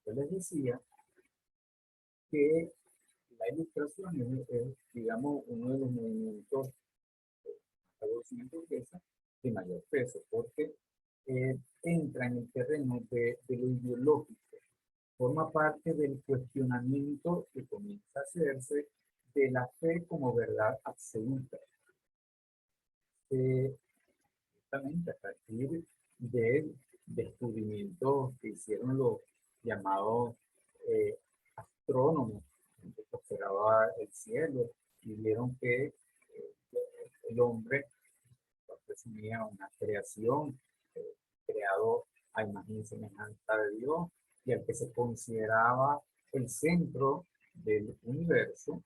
Yo les decía que la ilustración digamos, uno de los movimientos de la revolución burguesa de mayor peso, porque entra en el terreno de lo ideológico, forma parte del cuestionamiento que comienza a hacerse de la fe como verdad absoluta. Justamente a partir de descubrimientos que hicieron los llamados eh, astrónomos, que observaba el cielo y vieron que el hombre presumía una creación creado a imagen y semejanza de Dios y al que se consideraba el centro del universo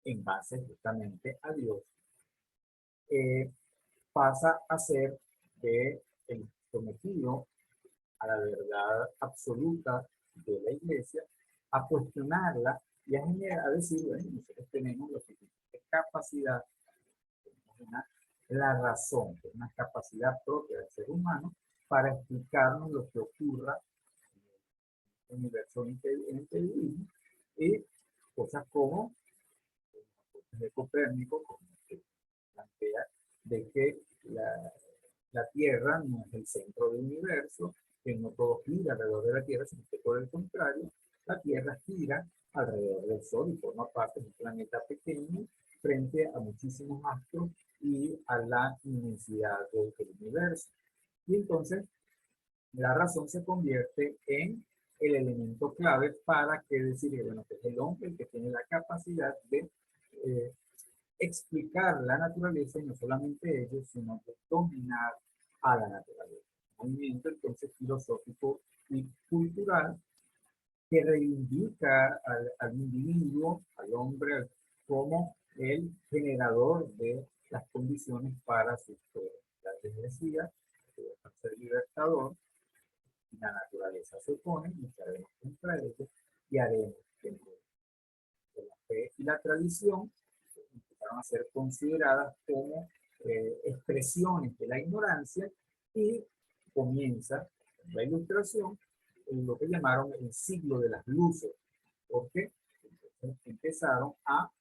en base justamente a Dios, eh, pasa a ser de el sometido a la verdad absoluta de la iglesia, a cuestionarla y a decir, bueno, nosotros tenemos lo que es capacidad, tenemos la razón, que es una capacidad propia del ser humano para explicarnos lo que ocurra en el universo en el que vivimos y cosas como de Copérnico, como que plantea de que la Tierra no es el centro del universo, que no todo gira alrededor de la Tierra, sino que por el contrario, la Tierra gira alrededor del Sol y forma parte de un planeta pequeño frente a muchísimos astros y a la inmensidad del universo. Y entonces la razón se convierte en el elemento clave para que decir, bueno, que es el hombre el que tiene la capacidad de explicar la naturaleza y no solamente ellos, sino de dominar a la naturaleza. Un movimiento entonces filosófico y cultural que reivindica al individuo, al hombre, como el generador de las condiciones para su historia. Les decía, para ser libertador, la naturaleza se opone, lucharemos contra ellos y haremos que la fe y la tradición empezaron a ser consideradas como expresiones de la ignorancia y comienza la ilustración en lo que llamaron el siglo de las luces, porque empezaron a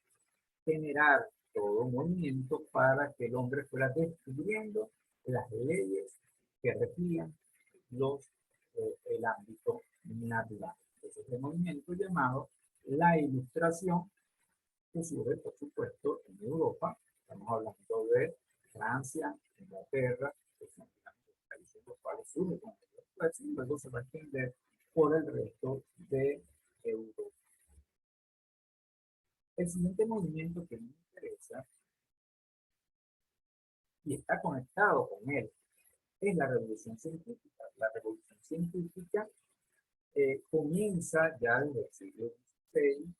generar todo un movimiento para que el hombre fuera descubriendo las leyes que regían el ámbito natural. Ese es el movimiento llamado la ilustración, que surge, por supuesto, en Europa. Estamos hablando de Francia, Inglaterra, que son los países en los cuales surge con la ilustración, y luego se va a extender por el resto de Europa. El siguiente movimiento que me interesa y está conectado con él es la revolución científica. La revolución científica comienza ya desde el siglo XVI,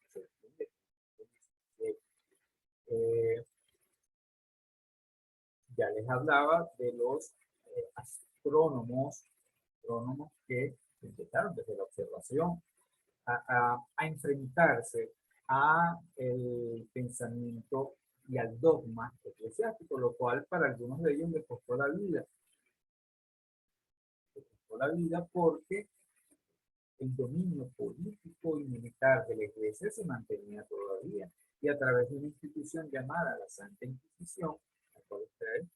ya les hablaba de los astrónomos que empezaron desde la observación a enfrentarse a el pensamiento y al dogma eclesiástico, lo cual para algunos de ellos les costó la vida. Les costó la vida porque el dominio político y militar de la iglesia se mantenía todavía, y a través de una institución llamada la Santa Inquisición, la cual ustedes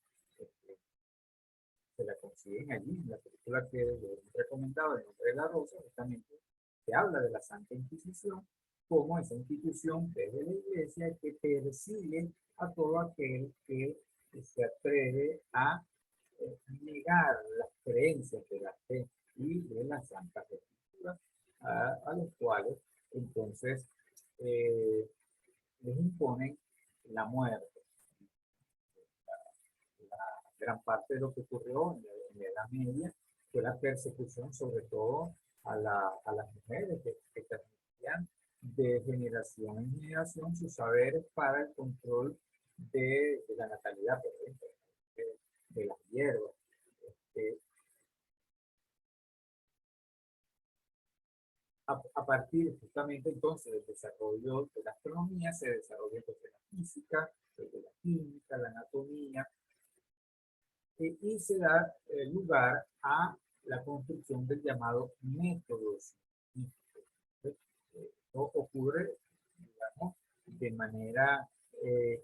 se la consiguen allí, en la película que les he recomendado, El nombre de la rosa, justamente se habla de la Santa Inquisición como esa institución desde la iglesia que persigue a todo aquel que se atreve a negar las creencias de la fe y de las santas escrituras, a los cuales entonces les imponen la muerte. Gran parte de lo que ocurrió en la Edad Media fue la persecución, sobre todo a las mujeres que transmitían de generación en generación sus saberes para el control de la natalidad, por ejemplo, de las hierbas. Este, a partir justamente entonces del desarrollo de la astronomía, se desarrolla entonces la física, la química, la anatomía, y se da lugar a la construcción del llamado método científico. Esto ocurre, digamos, de manera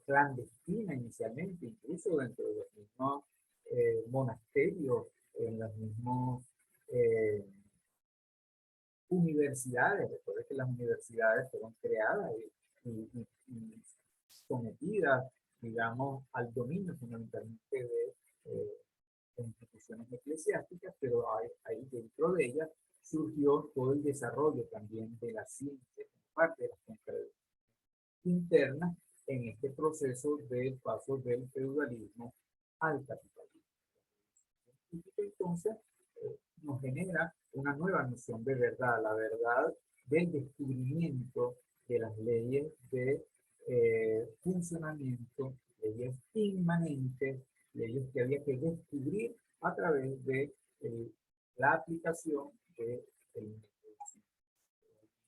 clandestina inicialmente, incluso dentro de los mismos monasterios, en los mismos eh, universidades. Recuerda que las universidades fueron creadas y sometidas, digamos, al dominio fundamentalmente de instituciones eclesiásticas, pero ahí dentro de ellas surgió todo el desarrollo también de la ciencia, parte de las contradicciones internas en este proceso del paso del feudalismo al capitalismo. Entonces, nos genera una nueva noción de verdad, la verdad del descubrimiento de las leyes de funcionamiento, leyes inmanentes, leyes que había que descubrir a través de la aplicación de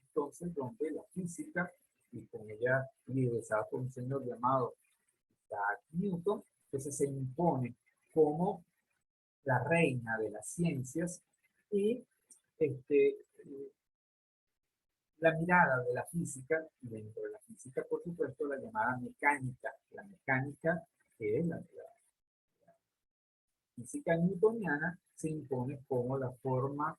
entonces, donde la física, y con ella liderizada por un señor llamado Isaac Newton, entonces se impone como la reina de las ciencias y este, la mirada de la física, y dentro de la física, por supuesto, la llamada mecánica, la mecánica que es la física newtoniana, se impone como la forma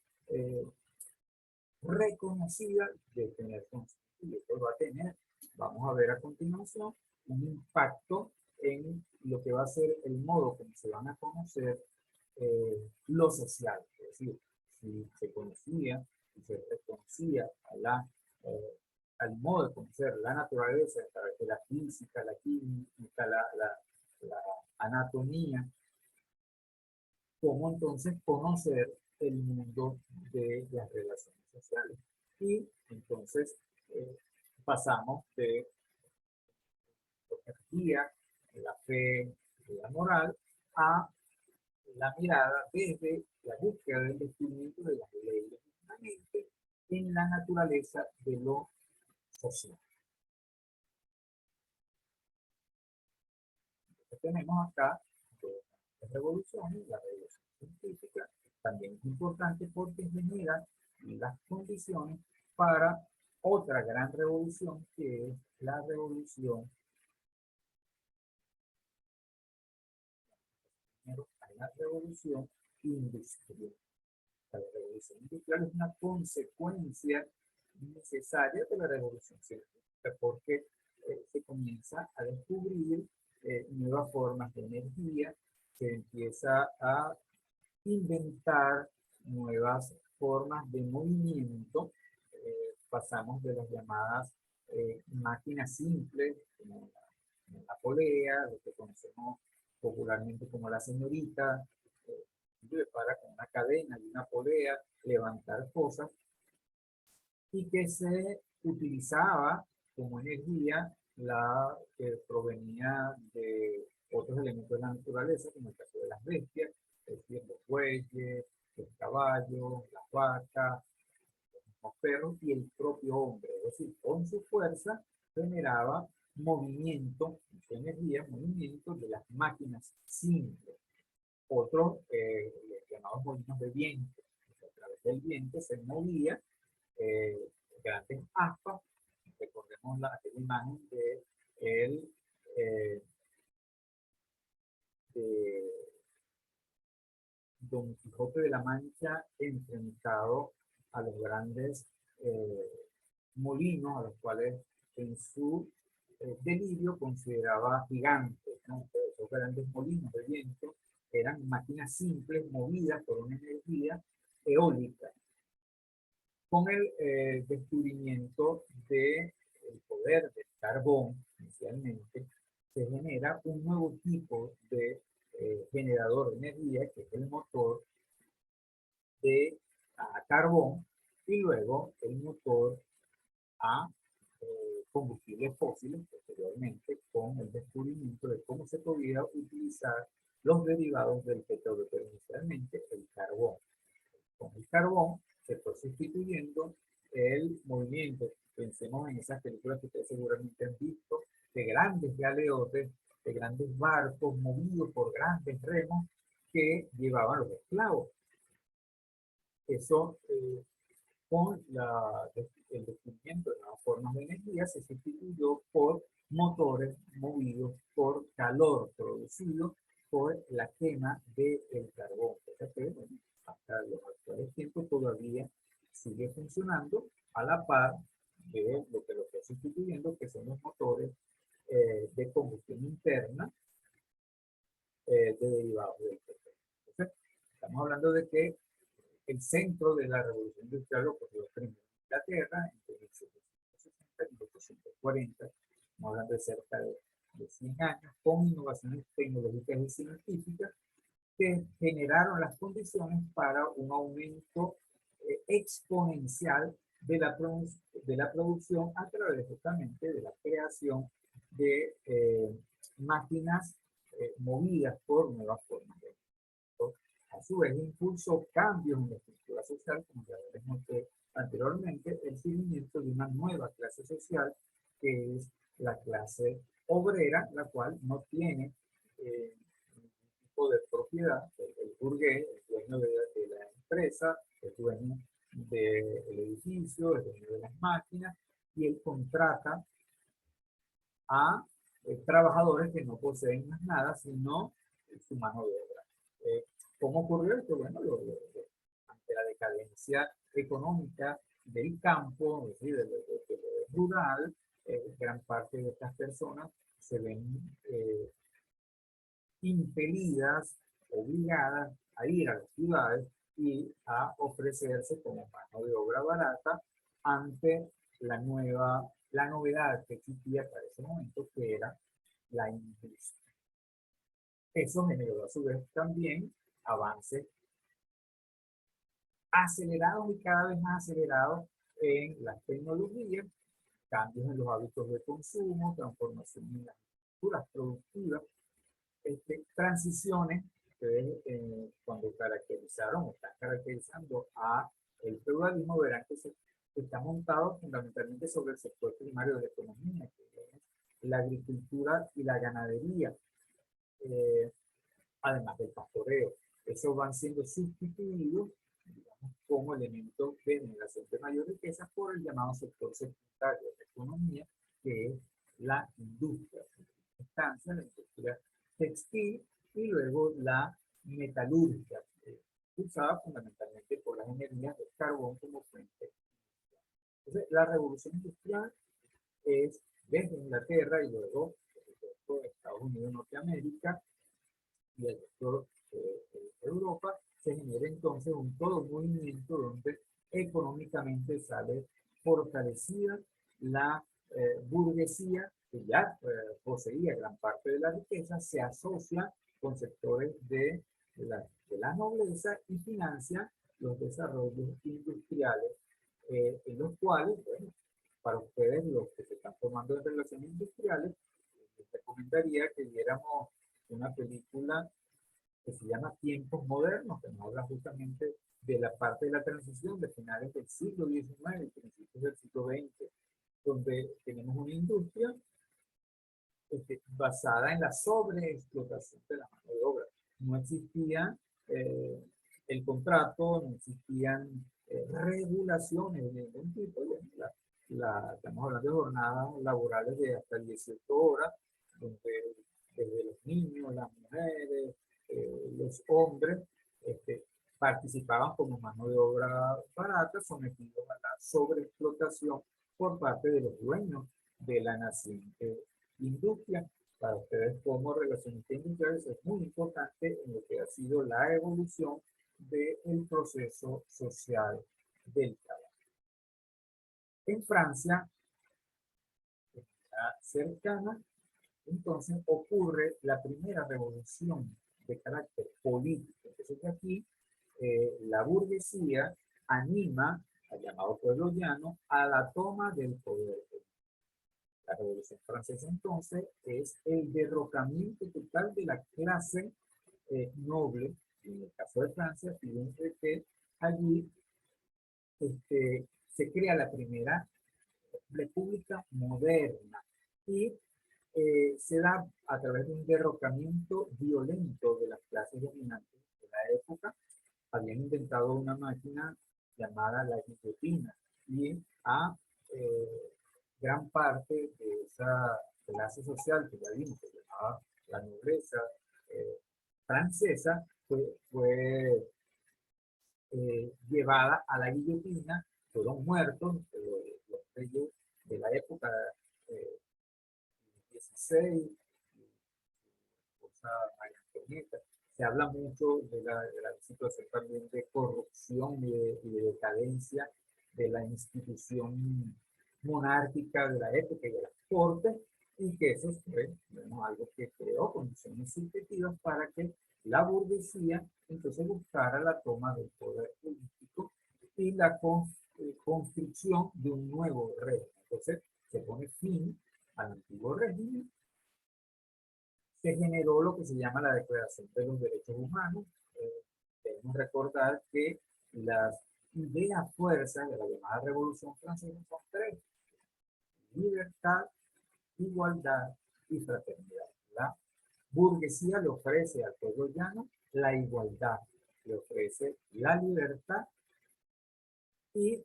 reconocida de tener conciencia. Y esto va a tener, vamos a ver a continuación, un impacto en lo que va a ser el modo como se van a conocer lo social. Es decir, si se conocía, si se reconocía al modo de conocer la naturaleza a través de la física, la química, la anatomía, cómo entonces conocer el mundo de las relaciones sociales. Y entonces pasamos de la energía, la fe, la moral, a la mirada desde la búsqueda del descubrimiento de las leyes inmanentes en la naturaleza de lo social. Entonces tenemos acá las revoluciones, la revolución científica, también es importante porque genera las condiciones para otra gran revolución que es la revolución industrial. La revolución industrial es una consecuencia necesaria de la revolución científica porque se comienza a descubrir nuevas formas de energía, se empieza a inventar nuevas formas de movimiento, pasamos de las llamadas máquinas simples, como la polea, lo que conocemos popularmente como la señorita, para con una cadena y una polea levantar cosas, y que se utilizaba como energía la que provenía de otros elementos de la naturaleza, como el caso de las bestias, es decir, los bueyes, los caballos, las vacas, los perros y el propio hombre. Es decir, con su fuerza generaba movimiento, energía, movimiento de las máquinas simples. Otros, llamados molinos de viento, a través del viento se movía grandes aspas. Recordemos aquella imagen de el de Don Quijote de la Mancha enfrentado a los grandes molinos, a los cuales en su delirio consideraba gigantes, ¿no? Esos grandes molinos de viento eran máquinas simples movidas por una energía eólica. Con el descubrimiento del poder del carbón, inicialmente, se genera un nuevo tipo de generador de energía, que es el motor de carbón, y luego el motor a combustibles fósiles, posteriormente, con el descubrimiento de cómo se podía utilizar los derivados del petróleo, pero inicialmente el carbón. Con el carbón se fue sustituyendo el movimiento. Pensemos en esas películas que ustedes seguramente han visto, de grandes galeotes, de grandes barcos movidos por grandes remos que llevaban los esclavos. Eso con el descubrimiento de nuevas formas de energía, se sustituyó por motores movidos por calor producido por la quema del carbón. Fíjate, bueno, hasta los actuales tiempos todavía sigue funcionando a la par de lo que lo está sustituyendo, que son los motores de combustión interna de derivados del petróleo. Entonces, estamos hablando de que el centro de la revolución industrial ocurrió primero en Inglaterra entre 1760 y 1840. Estamos hablando de cerca de 100 años, con innovaciones tecnológicas y científicas que generaron las condiciones para un aumento exponencial de la producción a través justamente de la creación de máquinas movidas por nuevas formas de energía. A su vez, impulsó cambios en la estructura social, como ya les noté anteriormente, el surgimiento de una nueva clase social, que es la clase obrera, la cual no tiene de propiedad, el burgués, el dueño de la empresa, el dueño del edificio, el dueño de las máquinas, y él contrata a trabajadores que no poseen más nada, sino su mano de obra. ¿Cómo ocurrió esto? Bueno, ante la decadencia económica del campo, es decir, de lo rural, gran parte de estas personas se ven impelidas, obligadas a ir a las ciudades y a ofrecerse como mano de obra barata ante la novedad que existía para ese momento, que era la industria. Eso generó a su vez también avances acelerados y cada vez más acelerados en las tecnologías, cambios en los hábitos de consumo, transformación en las estructuras productivas, transiciones que cuando caracterizaron o están caracterizando a el feudalismo, verán que está montado fundamentalmente sobre el sector primario de la economía, que es la agricultura y la ganadería, además del pastoreo. Esos van siendo sustituidos, digamos, como elementos de generación de mayor riqueza por el llamado sector secundario de la economía, que es la industria. La industria textil y luego la metalúrgica, usada fundamentalmente por las energías del carbón como fuente. Entonces, la revolución industrial es desde Inglaterra y luego de Estados Unidos, Norteamérica y el resto de Europa, se genera entonces todo un movimiento donde económicamente sale fortalecida la burguesía, que ya poseía gran parte de la riqueza, se asocia con sectores de la nobleza y financia los desarrollos industriales, en los cuales, bueno, para ustedes, los que se están formando en relaciones industriales, les recomendaría que viéramos una película que se llama Tiempos Modernos, que nos habla justamente de la parte de la transición de finales del siglo XIX y principios del siglo XX, donde tenemos una industria basada en la sobreexplotación de la mano de obra. No existía el contrato, no existían regulaciones de ningún tipo. Estamos hablando de jornadas laborales de hasta 18 horas, donde desde los niños, las mujeres, los hombres participaban como mano de obra barata, sometidos a la sobreexplotación por parte de los dueños de la naciente industria. Para ustedes como relacionistas industriales es muy importante en lo que ha sido la evolución del proceso social del trabajo. En Francia, cercana, entonces ocurre la primera revolución de carácter político. Entonces aquí la burguesía anima al llamado pueblo llano a la toma del poder. La Revolución Francesa entonces es el derrocamiento total de la clase noble, en el caso de Francia, fíjense que allí se crea la primera república moderna y se da a través de un derrocamiento violento de las clases dominantes de la época. Habían inventado una máquina llamada la guillotina, y a gran parte de esa clase social que ya vimos, que se llamaba la nobleza francesa, fue llevada a la guillotina, fueron muertos los reyes de la época eh, 16, María Antonieta. Se habla mucho de la situación también de corrupción y de decadencia de la institución monárquica de la época y de las cortes, y que eso fue, bueno, algo que creó condiciones subjetivas para que la burguesía entonces buscara la toma del poder político y la construcción de un nuevo régimen. Entonces se pone fin al antiguo régimen, se generó lo que se llama la Declaración de los Derechos Humanos. Debemos recordar que las ideas fuerzas de la llamada Revolución Francesa son tres: libertad, igualdad y fraternidad. La burguesía le ofrece al pueblo llano la igualdad, le ofrece la libertad y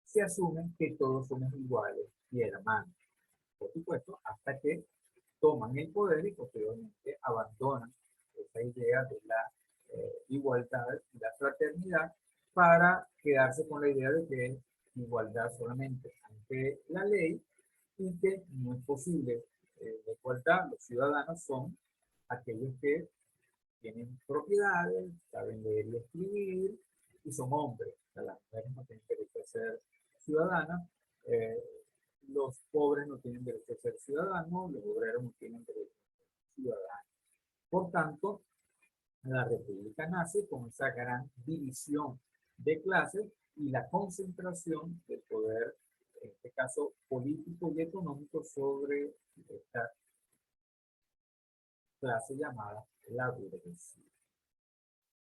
se asume que todos somos iguales y hermanos, por supuesto, hasta que toman el poder y posteriormente abandonan esa idea de la igualdad y la fraternidad para quedarse con la idea de que es igualdad solamente ante la ley y que no es posible la igualdad. Los ciudadanos son aquellos que tienen propiedades, saben leer y escribir y son hombres. O sea, las mujeres no tienen derecho a ser ciudadanas, eh, los pobres no tienen derecho a ser ciudadanos, los obreros no tienen derecho a ser ciudadanos. Por tanto, la República nace con esa gran división de clases y la concentración del poder, en este caso político y económico, sobre esta clase llamada la burguesía.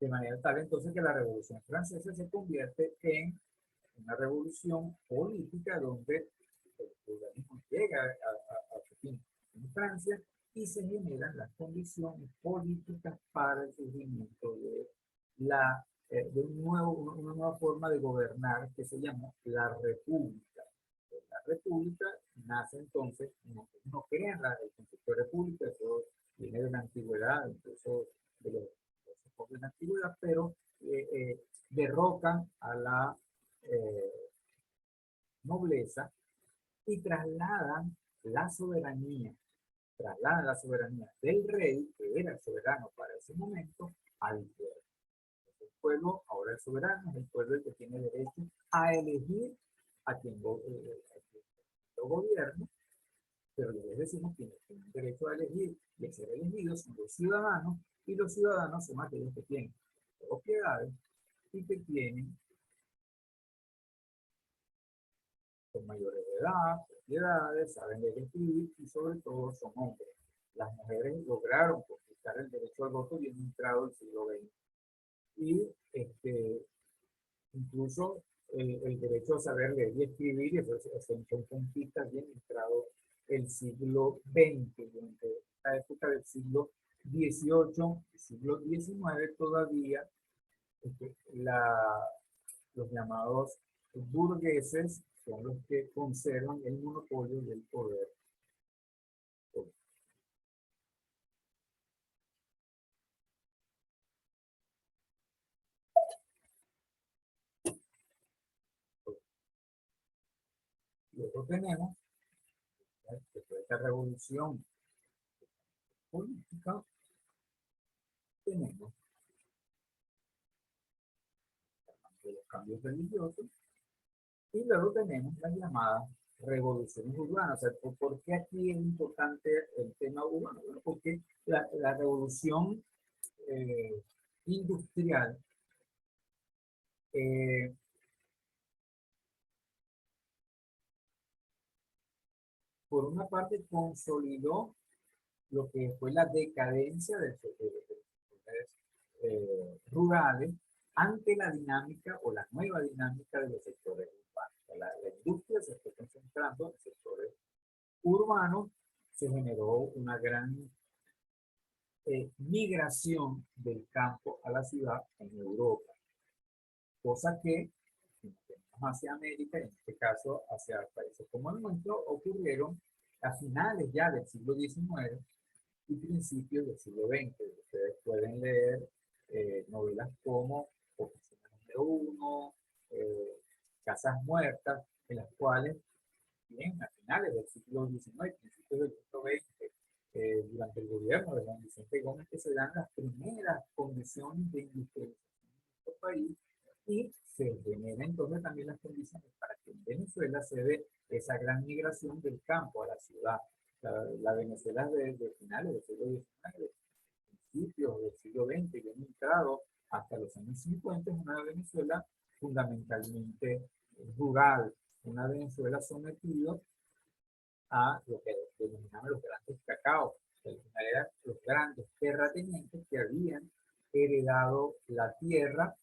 De manera tal entonces que la Revolución Francesa se convierte en una revolución política donde el feudalismo llega a su fin en Francia y se generan las condiciones políticas para el surgimiento de, de una nueva forma de gobernar que se llamó la República. La República nace entonces, no crean el concepto de República, eso viene de la antigüedad, incluso de los de la antigüedad, pero derrocan a la nobleza y trasladan la soberanía del rey, que era el soberano para ese momento, al pueblo. El pueblo, ahora el soberano, es el pueblo el que tiene derecho a elegir a quien lo gobierna, pero les decimos que tienen derecho a elegir y a ser elegidos son los ciudadanos, y los ciudadanos son aquellos que tienen propiedades y que tienen, son mayores de edad, propiedades, saben leer y escribir y sobre todo son hombres. Las mujeres lograron conquistar el derecho al voto bien entrado el siglo XX. Y incluso el derecho a saber leer y escribir, y eso son conquistas bien entrado el siglo XX. Durante la época del siglo XVIII, siglo XIX, todavía los llamados burgueses son los que conservan el monopolio del poder. Luego tenemos, después de esta revolución política, tenemos los cambios religiosos y luego tenemos las llamadas revoluciones urbanas. O sea, ¿por qué aquí es importante el tema urbano? Bueno, porque la revolución industrial eh, por una parte consolidó lo que fue la decadencia de los sectores rurales ante la dinámica o la nueva dinámica de los sectores urbanos. O sea, la industria se fue concentrando en sectores urbanos, se generó una gran migración del campo a la ciudad en Europa, cosa que si nos venimos hacia América, en este caso hacia países como el nuestro, ocurrieron a finales ya del siglo XIX y principios del siglo XX. Ustedes pueden leer novelas como Oficina número 1, Casas Muertas, en las cuales, bien, a finales del siglo XIX, principios del siglo XX, durante el gobierno de don Vicente Gómez, que se dan las primeras condiciones de industrialización en nuestro país y se generan entonces también las condiciones para que en Venezuela se dé esa gran migración del campo a la ciudad. La Venezuela de finales del siglo XIX, principios del siglo XX y han entrado hasta los años 50, es una Venezuela fundamentalmente rural, una Venezuela sometida a lo que denominaban los grandes cacaos, que al final eran los grandes terratenientes que habían heredado la tierra,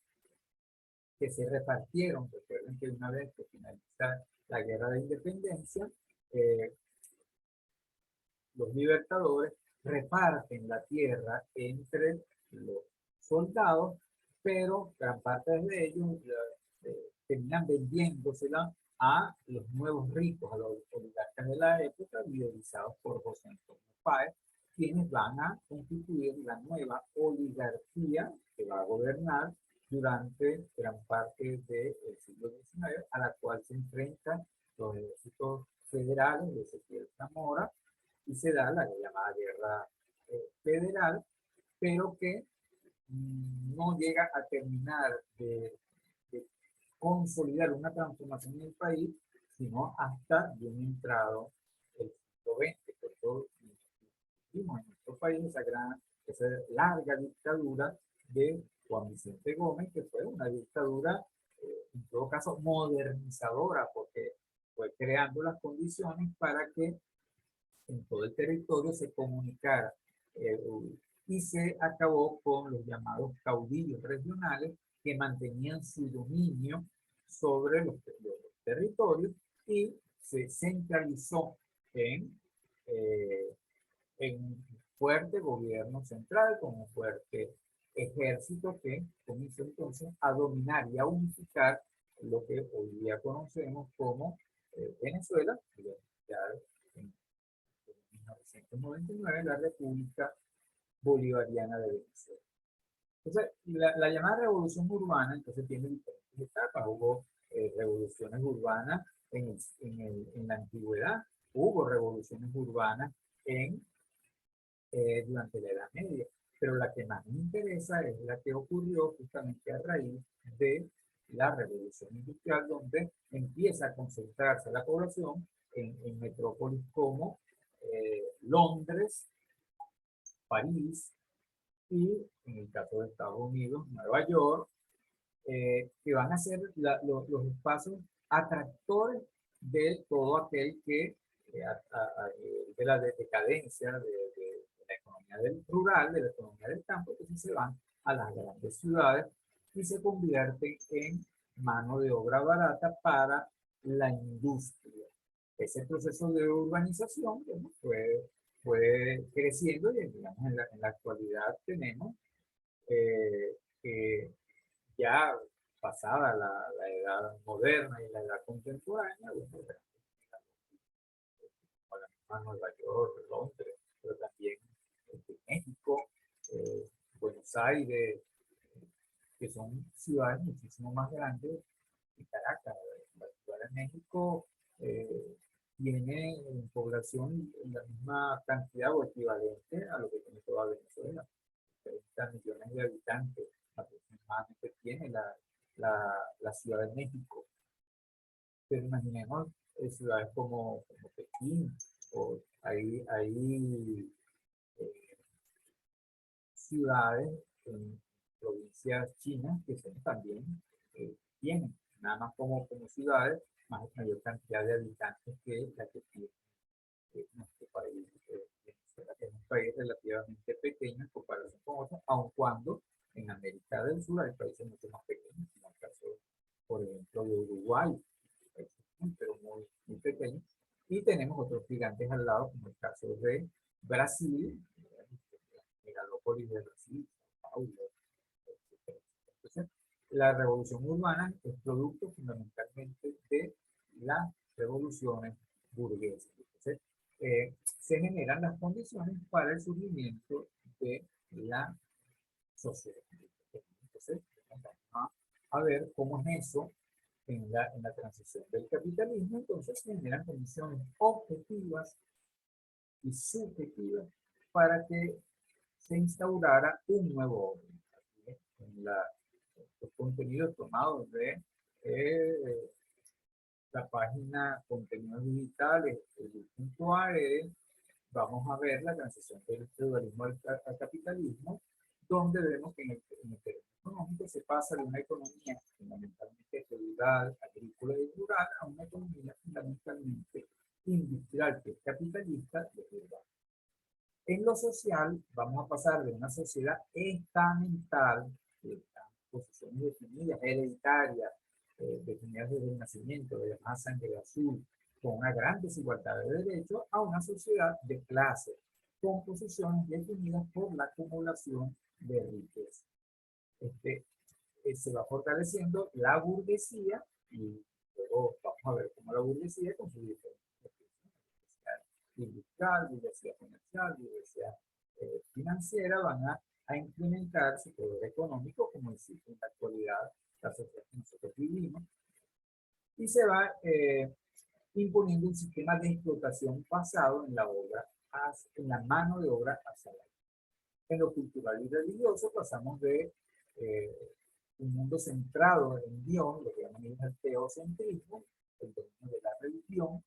que se repartieron. Recuerden que una vez que finaliza la guerra de independencia, eh, los libertadores reparten la tierra entre los soldados, pero gran parte de ellos terminan vendiéndosela a los nuevos ricos, a los oligarcas de la época, liderizados por José Antonio Páez, quienes van a constituir la nueva oligarquía que va a gobernar durante gran parte del siglo XIX, a la cual se enfrentan los ejércitos federales de Ezequiel Zamora, y se da la llamada guerra federal, pero que no llega a terminar de consolidar una transformación en el país, sino hasta bien entrado el siglo XX. Por eso vimos en nuestro país esa larga dictadura de Juan Vicente Gómez, que fue una dictadura, en todo caso, modernizadora, porque fue creando las condiciones para que en todo el territorio se comunicara, eh, y se acabó con los llamados caudillos regionales que mantenían su dominio sobre los territorios y se centralizó eh, en un fuerte gobierno central, con un fuerte ejército que comenzó entonces a dominar y a unificar lo que hoy día conocemos como Venezuela, ya en 1999, la República Bolivariana de Venezuela. Entonces, la llamada revolución urbana, entonces tiene diferentes etapas. Hubo revoluciones urbanas en la antigüedad, hubo revoluciones urbanas durante la Edad Media, pero la que más me interesa es la que ocurrió justamente a raíz de la revolución industrial, donde empieza a concentrarse la población en metrópolis como Londres, París y, en el caso de Estados Unidos, Nueva York, que van a ser los espacios atractores de todo aquel que, de la decadencia de la economía rural, de la economía del campo, entonces se van a las grandes ciudades y se convierten en mano de obra barata para la industria. Ese proceso de urbanización, bueno, fue creciendo y, digamos, en la actualidad tenemos que ya pasada la edad moderna y la edad contemporánea, bueno, como la misma Nueva York, Londres, pero también México, Buenos Aires, que son ciudades muchísimo más grandes que Caracas. La ciudad de México tiene en población la misma cantidad o equivalente a lo que tiene toda Venezuela. 30 millones de habitantes aproximadamente tiene la Ciudad de México. Pero imaginemos ciudades como Pekín, o hay ciudades en provincias chinas que son también, tienen nada más como ciudades, mayor cantidad de habitantes que la que tiene nuestro país. Venezuela es un país relativamente pequeño en comparación con otros, aun cuando en América del Sur hay países mucho más pequeños, como el caso, por ejemplo, de Uruguay, pero muy pequeños. Y tenemos otros gigantes al lado, como el caso de Brasil, Metrópolis de Brasil, Sao Paulo, etcétera. Entonces, la revolución urbana es producto fundamentalmente de las revoluciones burguesas. Entonces, se generan las condiciones para el surgimiento de la sociedad. Entonces, vamos a ver cómo es eso en la transición del capitalismo. Entonces, se generan condiciones objetivas y subjetivas para que se instaurara un nuevo orden. En los contenidos tomados de la página contenidos digitales, el punto AE, vamos a ver la transición del feudalismo al capitalismo, donde vemos que en el terreno económico se pasa de una economía fundamentalmente feudal, agrícola y rural a una economía fundamentalmente industrial, que es capitalista y urbana. En lo social, vamos a pasar de una sociedad estamental, que está en posiciones definidas, hereditarias, definidas desde el nacimiento, de llamada sangre azul, con una gran desigualdad de derechos, a una sociedad de clase, con posiciones definidas por la acumulación de riqueza. Se va fortaleciendo la burguesía, y luego vamos a ver cómo la burguesía con sus diferentes industrial, diversidad comercial, diversidad financiera, van a implementar su poder económico como existe en la actualidad la sociedad que nosotros vivimos, y se va imponiendo un sistema de explotación basado en la obra, en la mano de obra asalariada. En lo cultural y religioso pasamos de un mundo centrado en Dios, lo que llaman el teocentrismo, el dominio de la religión,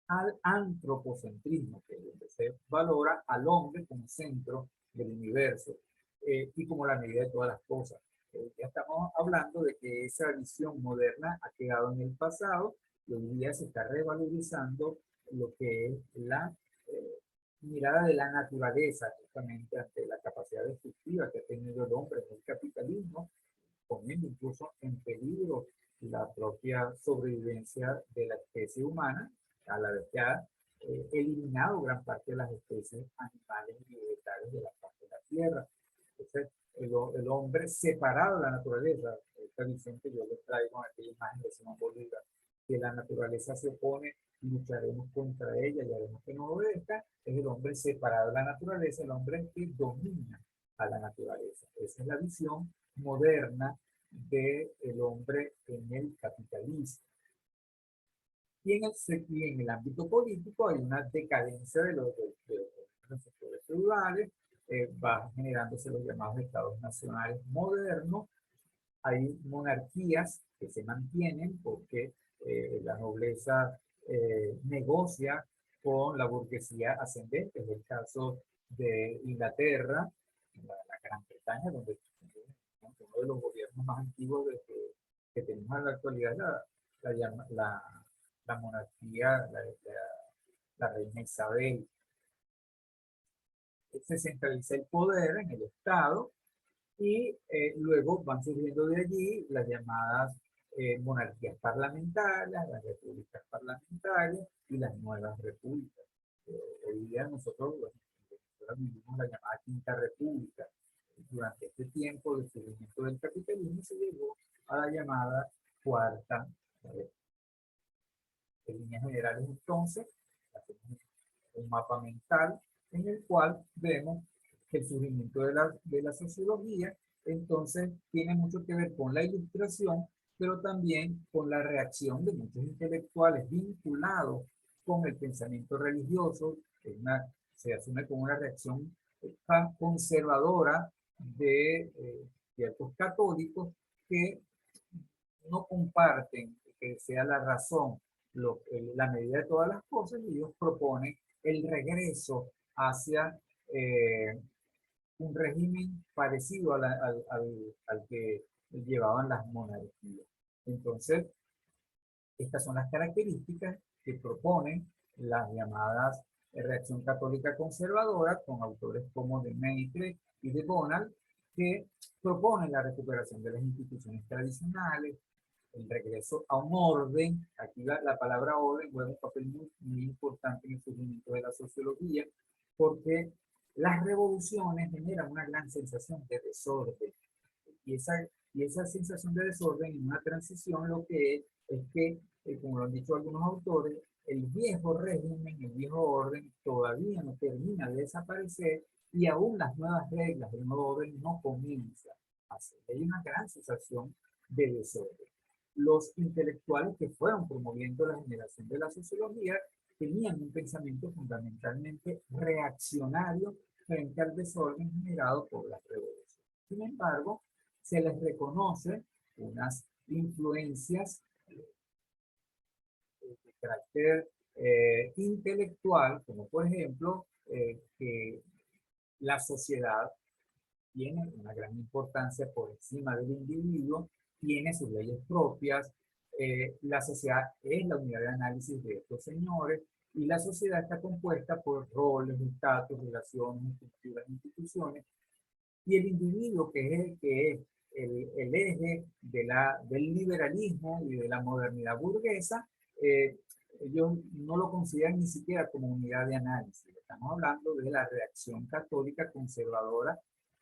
al antropocentrismo, que es donde se valora al hombre como centro del universo y como la medida de todas las cosas. Ya estamos hablando de que esa visión moderna ha quedado en el pasado y hoy día se está revalorizando lo que es la mirada de la naturaleza, justamente ante la capacidad destructiva que ha tenido el hombre en el capitalismo, poniendo incluso en peligro la propia sobrevivencia de la especie humana, a la vez que ha eliminado gran parte de las especies animales y vegetales de la faz de la Tierra. Entonces, el hombre separado de la naturaleza, esta visión que yo les traigo en aquella imagen de Simón Bolívar, que la naturaleza se opone, lucharemos contra ella y haremos que nos obedezca, es el hombre separado de la naturaleza, el hombre que domina a la naturaleza. Esa es la visión moderna del hombre en el capitalismo. Y en el ámbito político hay una decadencia de los sectores feudales, va generándose los llamados estados nacionales modernos, hay monarquías que se mantienen porque la nobleza negocia con la burguesía ascendente, es el caso de Inglaterra, la Gran Bretaña, donde uno de los gobiernos más antiguos que tenemos en la actualidad, la monarquía, la reina Isabel. Se centraliza el poder en el Estado y luego van surgiendo de allí las llamadas monarquías parlamentarias, las repúblicas parlamentarias y las nuevas repúblicas. Hoy día nosotros vivimos la llamada Quinta República. Durante este tiempo del surgimiento del capitalismo se llegó a la llamada Cuarta República. En líneas generales, entonces, hacemos un mapa mental en el cual vemos que el surgimiento de la sociología, entonces, tiene mucho que ver con la ilustración, pero también con la reacción de muchos intelectuales vinculados con el pensamiento religioso. Se asume como una reacción conservadora de ciertos católicos que no comparten que sea la razón la medida de todas las cosas, y ellos proponen el regreso hacia un régimen parecido al que llevaban las monarquías. Entonces, estas son las características que proponen las llamadas reacción católica conservadora, con autores como de Maistre y de Bonald, que proponen la recuperación de las instituciones tradicionales, el regreso a un orden. Aquí la palabra orden juega un papel muy importante en el surgimiento de la sociología, porque Las revoluciones generan una gran sensación de desorden y esa sensación de desorden en una transición lo que es que, como lo han dicho algunos autores, el viejo régimen, el viejo orden todavía no termina de desaparecer y aún las nuevas reglas del nuevo orden no comienzan a hacer. Hay una gran sensación de desorden. Los intelectuales que fueron promoviendo la generación de la sociología tenían un pensamiento fundamentalmente reaccionario frente al desorden generado por las revoluciones. Sin embargo, se les reconoce unas influencias de carácter intelectual, como por ejemplo que la sociedad tiene una gran importancia por encima del individuo, tiene sus leyes propias, la sociedad es la unidad de análisis de estos señores y la sociedad está compuesta por roles, estatus, relaciones, estructuras, instituciones y el individuo que es el eje del liberalismo y de la modernidad burguesa, ellos no lo consideran ni siquiera como unidad de análisis. Estamos hablando de la reacción católica conservadora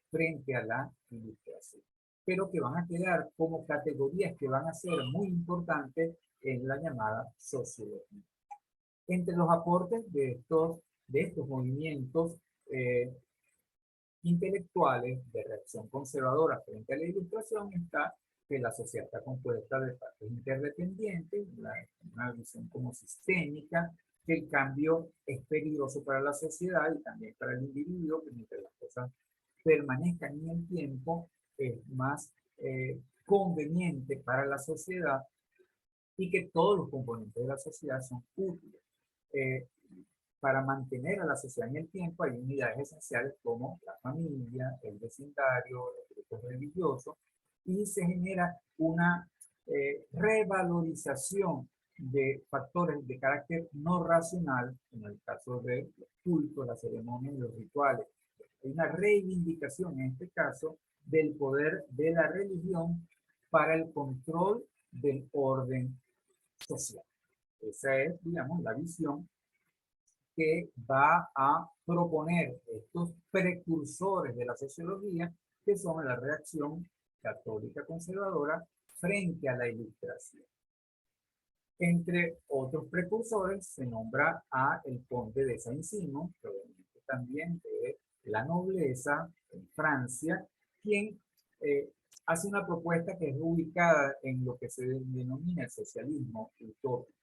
frente a la ilustración, pero que van a quedar como categorías que van a ser muy importantes en la llamada sociología. Entre los aportes de estos movimientos intelectuales de reacción conservadora frente a la ilustración está que la sociedad está compuesta de partes interdependientes, una visión como sistémica, que el cambio es peligroso para la sociedad y también para el individuo, que mientras las cosas permanezcan en el tiempo, es más conveniente para la sociedad y que todos los componentes de la sociedad son útiles. Para mantener a la sociedad en el tiempo hay unidades esenciales como la familia, el vecindario, los grupos religiosos, y se genera una revalorización de factores de carácter no racional, en el caso de los cultos, las ceremonias y los rituales. Hay una reivindicación, en este caso, del poder de la religión para el control del orden social. Esa es, digamos, la visión que va a proponer estos precursores de la sociología, que son la reacción católica conservadora frente a la ilustración. Entre otros precursores se nombra a el conde de Saint-Simon, proveniente también de la nobleza en Francia, quien hace una propuesta que es ubicada en lo que se denomina el socialismo utópico.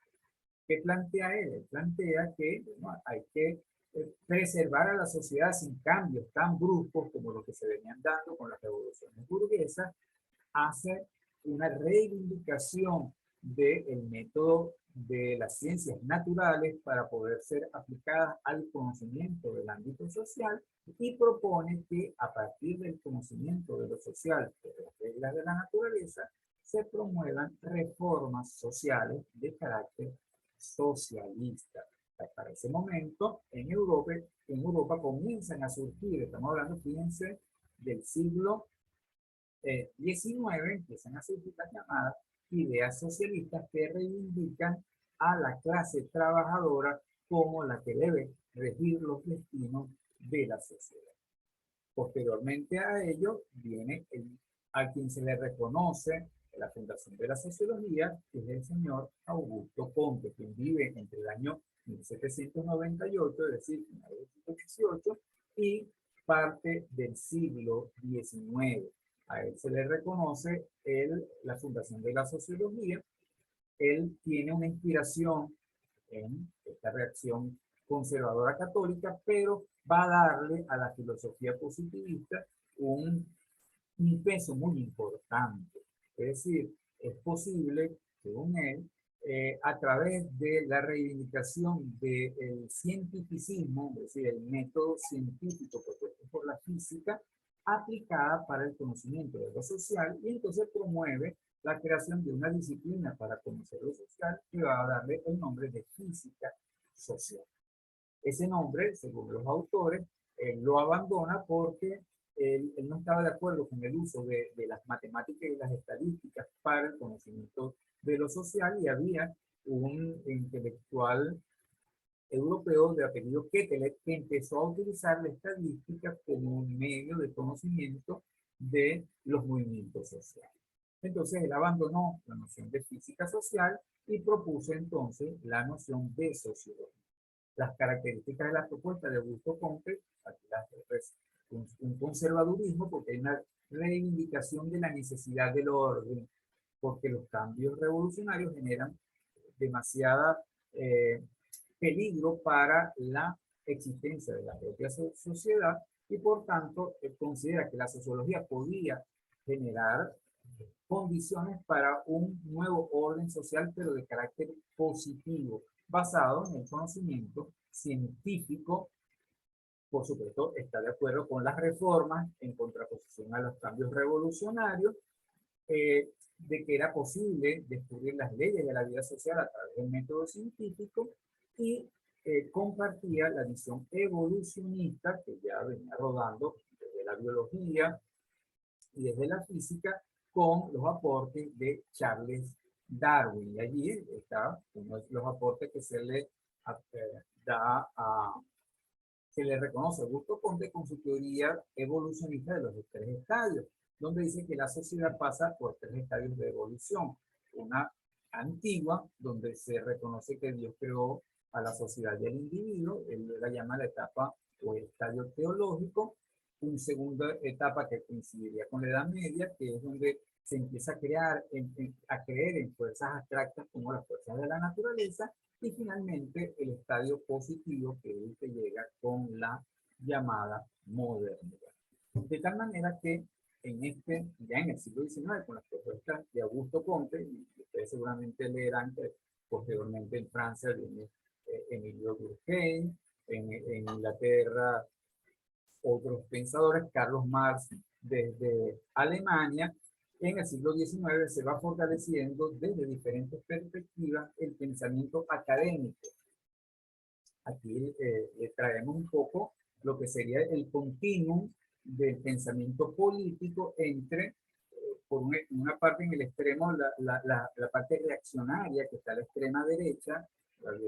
¿Qué plantea él? Él plantea que bueno, hay que preservar a la sociedad sin cambios tan bruscos como los que se venían dando con las revoluciones burguesas, hace una reivindicación del método de las ciencias naturales para poder ser aplicadas al conocimiento del ámbito social y propone que a partir del conocimiento de lo social, de las reglas de la naturaleza, se promuevan reformas sociales de carácter socialista. Para ese momento, en Europa comienzan a surgir, estamos hablando, fíjense, del siglo XIX, empiezan a surgir las llamadas ideas socialistas que reivindican a la clase trabajadora como la que debe regir los destinos de la sociedad. Posteriormente a ello viene a quien se le reconoce la fundación de la sociología, que es el señor Augusto Comte, quien vive entre el año 1798, es decir, finales del siglo XVIII, y parte del siglo XIX. A él se le reconoce la fundación de la sociología. Él tiene una inspiración en esta reacción conservadora católica, pero va a darle a la filosofía positivista un peso muy importante. Es decir, es posible, según él, a través de la reivindicación del cientificismo, es decir, el método científico propuesto por la física, aplicada para el conocimiento de lo social, y entonces promueve la creación de una disciplina para conocer lo social que va a darle el nombre de física social. Ese nombre, según los autores, lo abandona porque él no estaba de acuerdo con el uso de las matemáticas y las estadísticas para el conocimiento de lo social y había un intelectual europeo de apellido Quetelet, que empezó a utilizar la estadística como un medio de conocimiento de los movimientos sociales. Entonces él abandonó la noción de física social y propuso entonces la noción de sociología. Las características de la propuesta de Augusto Comte, aquí un conservadurismo, porque hay una reivindicación de la necesidad del orden, porque los cambios revolucionarios generan demasiada peligro para la existencia de la propia sociedad, y por tanto considera que la sociología podía generar condiciones para un nuevo orden social, pero de carácter positivo, basado en el conocimiento científico. Por supuesto, está de acuerdo con las reformas en contraposición a los cambios revolucionarios, de que era posible descubrir las leyes de la vida social a través del método científico, y compartía la visión evolucionista que ya venía rodando desde la biología y desde la física, con los aportes de Charles Darwin. Y allí está uno de los aportes que se le se le reconoce a Augusto Comte con su teoría evolucionista de los tres estadios, donde dice que la sociedad pasa por tres estadios de evolución. Una antigua, donde se reconoce que Dios creó a la sociedad y al individuo, él la llama la etapa o el estadio teológico. Una segunda etapa que coincidiría con la Edad Media, que es donde se empieza a creer en fuerzas abstractas como las fuerzas de la naturaleza, y finalmente el estadio positivo, que es el que llega con la llamada modernidad. De tal manera que ya en el siglo XIX, con las propuestas de Augusto Comte, y ustedes seguramente leerán que posteriormente en Francia viene Emilio Durkheim, en Inglaterra otros pensadores, Carlos Marx desde Alemania. En el siglo XIX se va fortaleciendo desde diferentes perspectivas el pensamiento académico. Aquí le traemos un poco lo que sería el continuum del pensamiento político entre, por una parte en el extremo, la parte reaccionaria que está a la extrema derecha.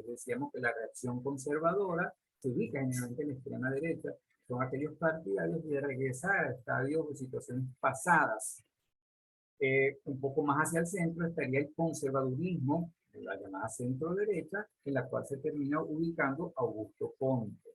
Decíamos que la reacción conservadora se ubica generalmente en la extrema derecha. Son aquellos partidarios de regresar a estadios o situaciones pasadas. Un poco más hacia el centro estaría el conservadurismo, la llamada centro derecha, en la cual se termina ubicando Augusto Comte.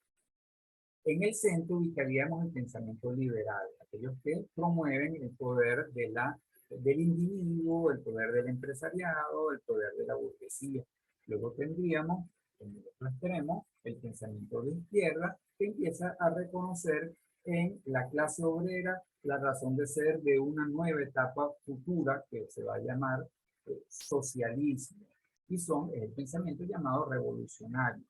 En el centro ubicaríamos el pensamiento liberal, aquellos que promueven el poder del individuo, el poder del empresariado, el poder de la burguesía. Luego tendríamos, en el otro extremo, el pensamiento de izquierda, que empieza a reconocer en la clase obrera la razón de ser de una nueva etapa futura que se va a llamar socialismo, y son el pensamiento llamado revolucionario.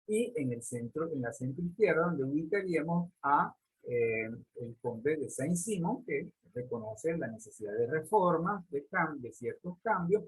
Y en el centro, en la centro izquierda, donde ubicaríamos a el conde de Saint-Simon, que reconoce la necesidad de reformas, de ciertos cambios,